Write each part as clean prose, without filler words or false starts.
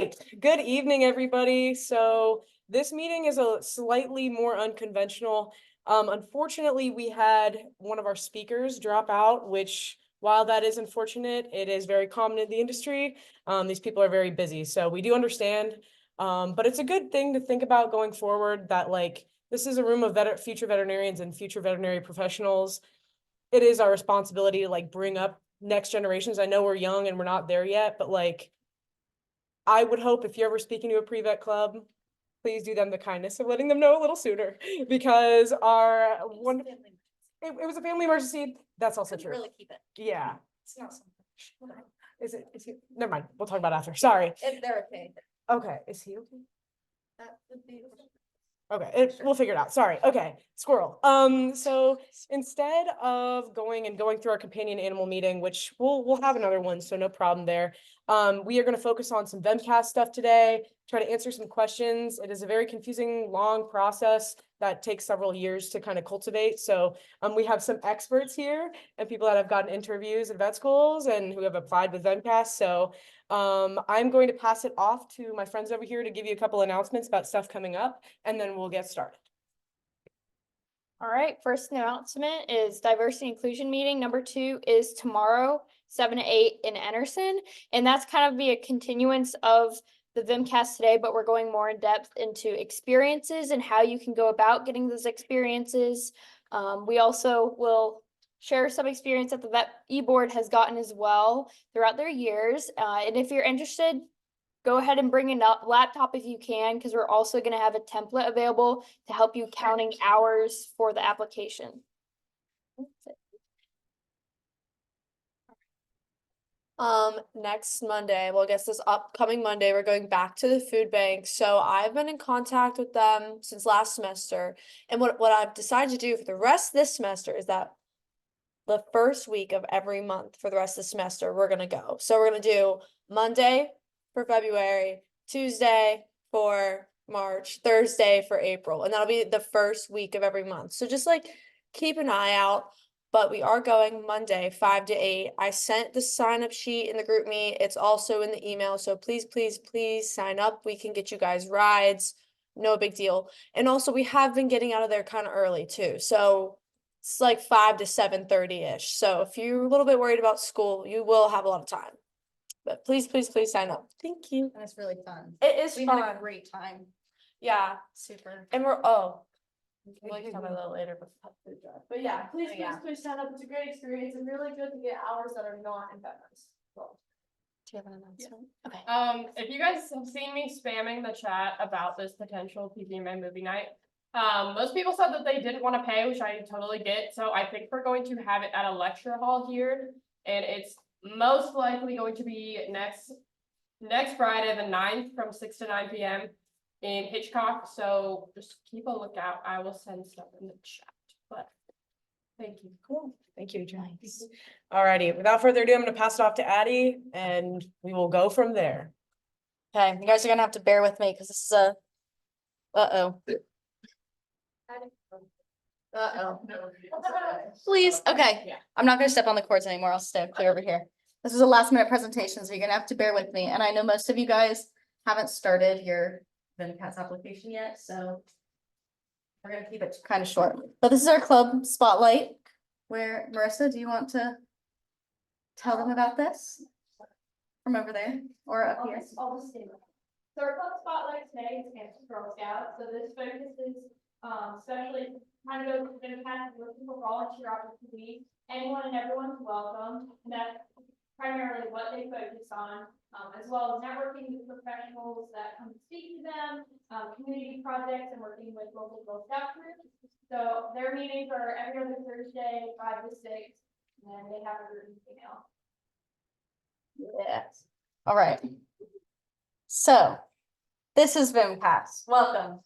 right, good evening, everybody. So this meeting is a slightly more unconventional. Unfortunately, we had one of our speakers drop out, which while that is unfortunate, it is very common in the industry. These people are very busy, so we do understand. But it's a good thing to think about going forward that like this is a room of future veterinarians and future veterinary professionals. It is our responsibility to like bring up next generations. I know we're young and we're not there yet, but like I would hope if you're ever speaking to a pre-vet club, please do them the kindness of letting them know a little sooner because our one, it was a family emergency. That's also true. Really keep it. Yeah. It's not so much. Is he? Never mind. We'll talk about it after. Sorry. If they're okay. Okay. Is he okay? That would be. Okay, we'll figure it out. Sorry. Okay, squirrel. So instead of going through our companion animal meeting, which we'll have another one, so no problem there. We are going to focus on some VMCAS stuff today, try to answer some questions. It is a very confusing, long process that takes several years to kind of cultivate. So we have some experts here and people that have gotten interviews at vet schools and who have applied with VMCAS. So I'm going to pass it off to my friends over here to give you a couple announcements about stuff coming up, and then we'll get started. All right, first announcement is diversity inclusion meeting. Number 2 is tomorrow, 7 to 8 in Anderson. And that's kind of be a continuance of the VMCAS today, but we're going more in depth into experiences and how you can go about getting those experiences. We also will share some experience that the vet e-board has gotten as well throughout their years. And if you're interested, go ahead and bring a laptop if you can, because we're also going to have a template available to help you counting hours for the application. Next Monday, well, I guess this upcoming Monday, we're going back to the food bank. So I've been in contact with them since last semester. And what I've decided to do for the rest of this semester is that the first week of every month for the rest of the semester, we're going to go. So we're going to do Monday for February, Tuesday for March, Thursday for April. And that'll be the first week of every month. So just like keep an eye out. But we are going Monday, 5 to 8. I sent the sign-up sheet in the group meet. It's also in the email. So please, please, please sign up. We can get you guys rides. No big deal. And also we have been getting out of there kind of early too. So it's like 5 to 7:30-ish. So if you're a little bit worried about school, you will have a lot of time. But please, please, please sign up. Thank you. And it's really fun. It is We fun. had a great time. Yeah. Super. And we'll talk about that later, but yeah, please, please sign up. It's a great experience and really good to get hours that are not in veterans. Cool. Do you have an announcement? Okay. If you guys have seen me spamming the chat about this potential PVMA movie night, most people said that they didn't want to pay, which I totally get. So I think we're going to have it at a lecture hall here, and it's most likely going to be next Friday, the 9th, from 6 to 9 p.m. in Hitchcock. So just keep a lookout. I will send stuff in the chat. But thank you. Cool. Thank you, Nice. Alrighty, without further ado, I'm going to pass it off to Addie and we will go from there. Okay, you guys are gonna have to bear with me because this is a Please, okay. Yeah. I'm not gonna step on the cords anymore. I'll stay clear over here. This is a last minute presentation, so you're gonna have to bear with me. And I know most of you guys haven't started your VMCAS application yet, so we're gonna keep it kind of short. But this is our club spotlight, where Marissa, do you want to tell them about this? From over there or up here? I'll just do it. So our club spotlight today is Kansas Girl Scouts. So this focuses especially kind of goes to VMCAS, looking for volunteer opportunities. Anyone and everyone's welcome. And that's primarily what they focus on, as well as networking with professionals that come to speak to them, community projects, and working with local Girl Scout groups. So their meetings are every other Thursday, 5 to 6, and they have a group email. Yes. All right. So this is VMCAS. Welcome.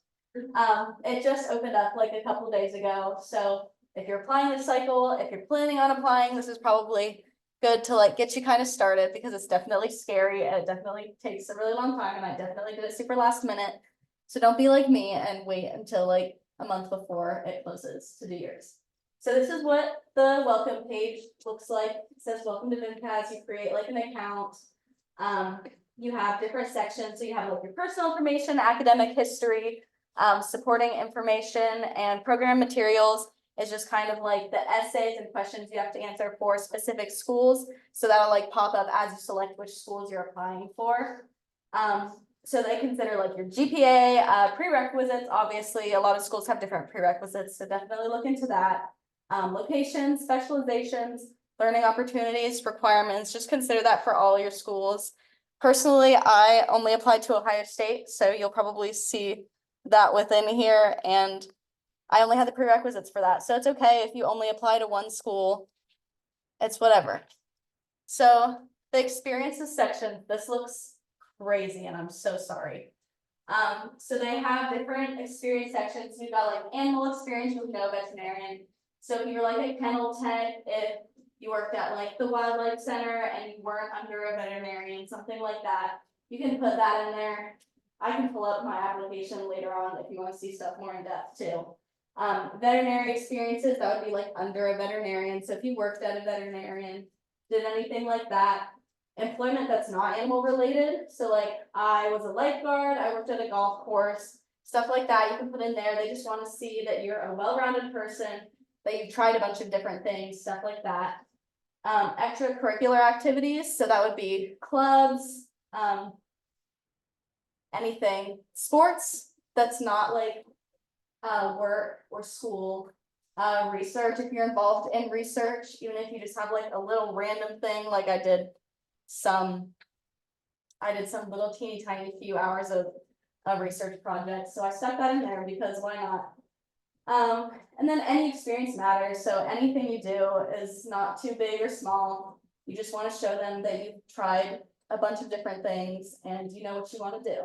It just opened up like a couple days ago. So if you're applying this cycle, if you're planning on applying, this is probably good to like get you kind of started because it's definitely scary and it definitely takes a really long time. And I definitely did it super last minute. So don't be like me and wait until like a month before it closes to do yours. So this is what the welcome page looks like. It says welcome to VMCAS. You create like an account. you have different sections. So you have like your personal information, academic history, supporting information, and program materials is just kind of like the essays and questions you have to answer for specific schools. So that'll like pop up as you select which schools you're applying for. So they consider like your GPA, prerequisites. Obviously, a lot of schools have different prerequisites, so definitely look into that. Locations, specializations, learning opportunities, requirements, just consider that for all your schools. Personally, I only applied to Ohio State, so you'll probably see that within here, and I only had the prerequisites for that, so it's okay if you only apply to one school. It's whatever. So the experiences section, this looks crazy, and I'm so sorry. So they have different experience sections. You've got like animal experience with no veterinarian. So if you're like a kennel tech, if you worked at like the wildlife center and you weren't under a veterinarian, something like that, you can put that in there. I can pull up my application later on if you want to see stuff more in depth too. Veterinary experiences, that would be like under a veterinarian. So if you worked at a veterinarian, did anything like that. Employment that's not animal related, so like I was a lifeguard, I worked at a golf course, stuff like that you can put in there. They just want to see that you're a well-rounded person, that you've tried a bunch of different things, stuff like that. Extracurricular activities, so that would be clubs, anything, sports that's not like work or school. Research, if you're involved in research, even if you just have like a little random thing, like I did some little teeny tiny few hours of research projects, so I stuck that in there because why not? And then any experience matters, so anything you do is not too big or small. You just want to show them that you've tried a bunch of different things and you know what you want to do.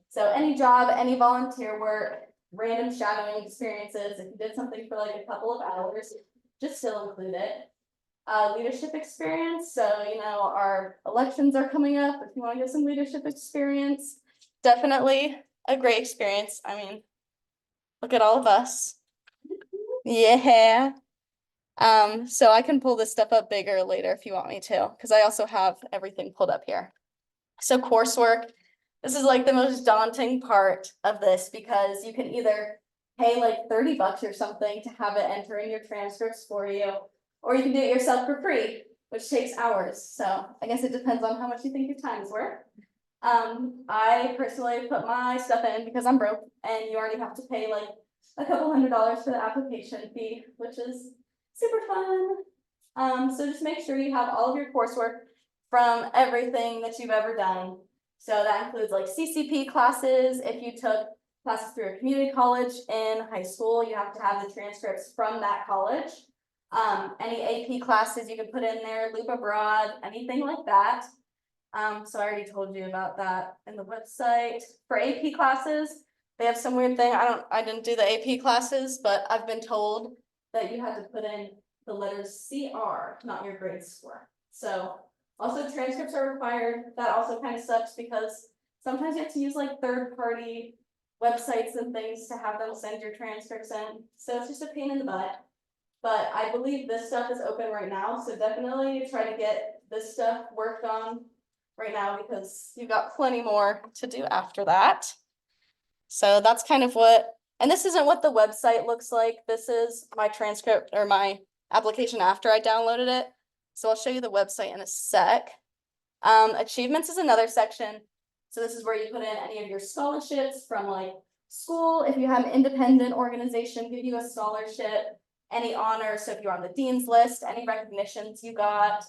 So any job, any volunteer work, random shadowing experiences, if you did something for like a couple of hours, just still include it. Leadership experience, so you know our elections are coming up. If you want to get some leadership experience, definitely a great experience. I mean, look at all of us. Yeah. So I can pull this stuff up bigger later if you want me to, because I also have everything pulled up here. So coursework, this is like the most daunting part of this because you can either pay like $30 or something to have it entering your transcripts for you, or you can do it yourself for free, which takes hours. So I guess it depends on how much you think your time is worth. I personally put my stuff in because I'm broke and you already have to pay like a couple $100s for the application fee, which is super fun. So just make sure you have all of your coursework from everything that you've ever done. So that includes like CCP classes. If you took classes through a community college in high school, you have to have the transcripts from that college. Any AP classes you can put in there, Loop Abroad, anything like that. So I already told you about that in the website. For AP classes, they have some weird thing. I didn't do the AP classes, but I've been told that you have to put in the letters CR, not your grade score. So also transcripts are required. That also kind of sucks because sometimes you have to use like third-party websites and things to have them send your transcripts in. So it's just a pain in the butt. But I believe this stuff is open right now, so definitely try to get this stuff worked on right now because you've got plenty more to do after that. So that's kind of what, and this isn't what the website looks like. This is my transcript or my application after I downloaded it. So I'll show you the website in a sec. Achievements is another section. So this is where you put in any of your scholarships from like school. If you have an independent organization, give you a scholarship, any honors. So if you're on the dean's list, any recognitions you got,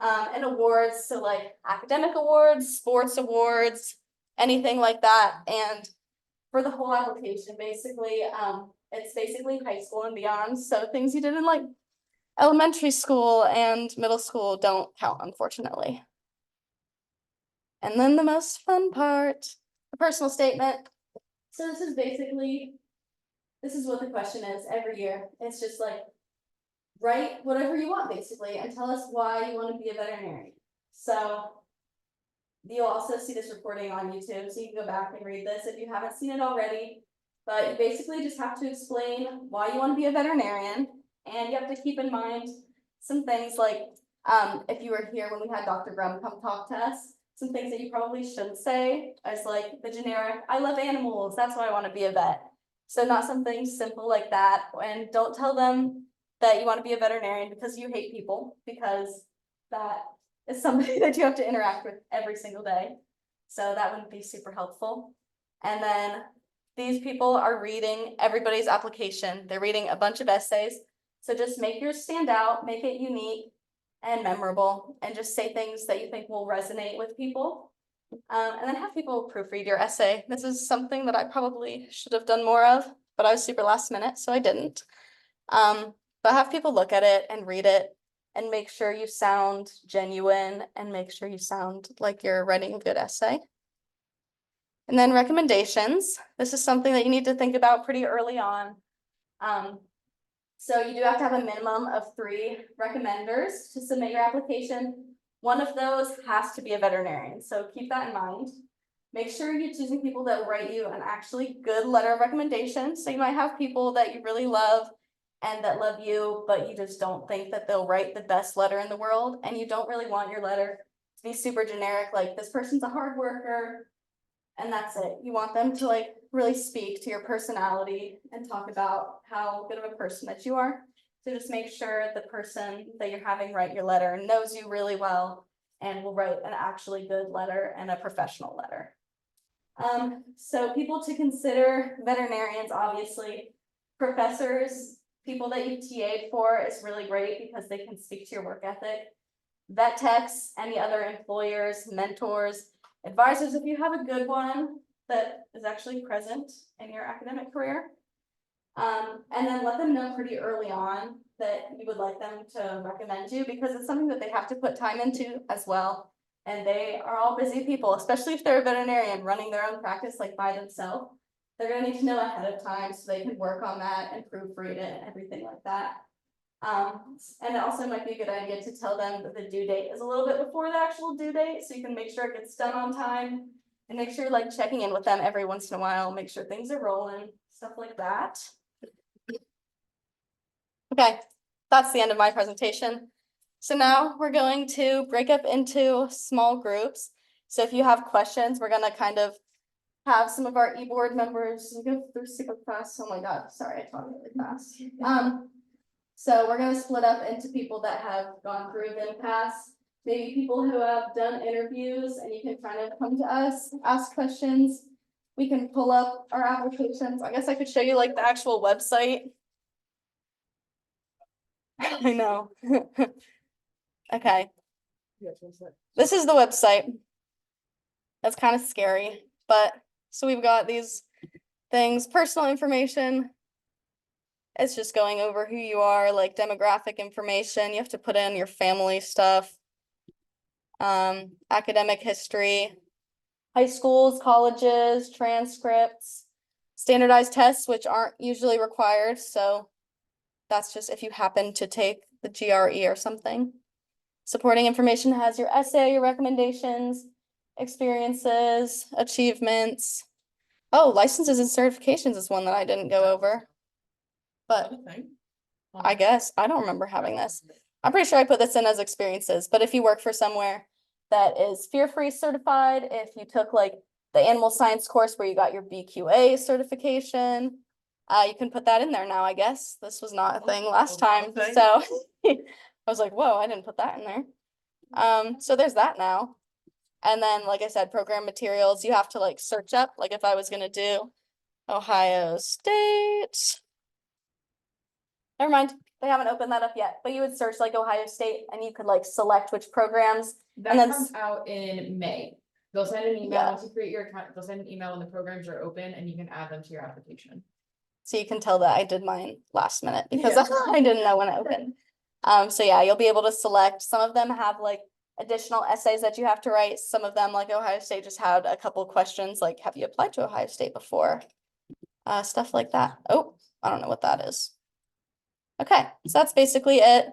and awards. So like academic awards, sports awards, anything like that. And for the whole application, basically, it's basically high school and beyond. So things you did in like elementary school and middle school don't count, unfortunately. And then the most fun part, the personal statement. So this is basically, this is what the question is every year. It's just like, write whatever you want basically and tell us why you want to be a veterinarian. So you'll also see this recording on YouTube, so you can go back and read this if you haven't seen it already. But you basically just have to explain why you want to be a veterinarian, and you have to keep in mind some things like if you were here when we had Dr. Grum come talk to us. some things that you probably shouldn't say, as like the generic, I love animals, that's why I want to be a vet. So not something simple like that, and don't tell them that you want to be a veterinarian because you hate people, because that is somebody that you have to interact with every single day. So that wouldn't be super helpful. And then these people are reading everybody's application. They're reading a bunch of essays. So just make yours stand out, make it unique and memorable, and just say things that you think will resonate with people. And then have people proofread your essay. This is something that I probably should have done more of, but I was super last minute, so I didn't. But have people look at it and read it and make sure you sound genuine and make sure you sound like you're writing a good essay. And then recommendations. This is something that you need to think about pretty early on. So you do have to have a minimum of 3 recommenders to submit your application. One of those has to be a veterinarian, so keep that in mind. Make sure you're choosing people that write you an actually good letter of recommendation. So you might have people that you really love and that love you, but you just don't think that they'll write the best letter in the world, and you don't really want your letter to be super generic, like this person's a hard worker, and that's it. You want them to like really speak to your personality and talk about how good of a person that you are. So just make sure the person that you're having write your letter knows you really well and will write an actually good letter and a professional letter. So people to consider: veterinarians, obviously, professors, people that you've TA'd for is really great because they can speak to your work ethic. Vet techs, any other employers, mentors, advisors, if you have a good one that is actually present in your academic career. And then let them know pretty early on that you would like them to recommend you, because it's something that they have to put time into as well. And they are all busy people, especially if they're a veterinarian running their own practice like by themselves. They're gonna need to know ahead of time so they can work on that and proofread it and everything like that. And it also might be a good idea to tell them that the due date is a little bit before the actual due date, so you can make sure it gets done on time. And make sure you're like checking in with them every once in a while, make sure things are rolling, stuff like that. Okay, that's the end of my presentation. So now we're going to break up into small groups. So if you have questions, we're gonna kind of have some of our e-board members go through super fast. Oh my God, sorry, I talked really fast. So we're gonna split up into people that have gone through VMCAS, maybe people who have done interviews, and you can kind of come to us, ask questions. We can pull up our applications. I guess I could show you like the actual website. I know. Okay, this is the website. That's kind of scary, but so we've got these things, personal information. It's just going over who you are, like demographic information. You have to put in your family stuff. Academic history, high schools, colleges, transcripts, standardized tests, which aren't usually required. So that's just if you happen to take the GRE or something. Supporting information has your essay, your recommendations, experiences, achievements. Oh, licenses and certifications is one that I didn't go over. But I guess I don't remember having this. I'm pretty sure I put this in as experiences, but if you work for somewhere that is fear-free certified, if you took like the animal science course where you got your BQA certification, you can put that in there now, I guess. This was not a thing last time, so I was like, whoa, I didn't put that in there. So there's that now. And then, like I said, program materials, you have to like search up, like if I was gonna do Ohio State. Never mind, they haven't opened that up yet, but you would search like Ohio State and you could like select which programs. That And then comes out in May. They'll send an email, Yeah. once you create your account, they'll send an email when the programs are open and you can add them to your application. So you can tell that I did mine last minute because Yeah. I didn't know when it opened. So yeah, you'll be able to select. Some of them have like additional essays that you have to write. Some of them, like Ohio State, just had a couple questions like, have you applied to Ohio State before? Stuff like that. Oh, I don't know what that is. Okay, so that's basically it.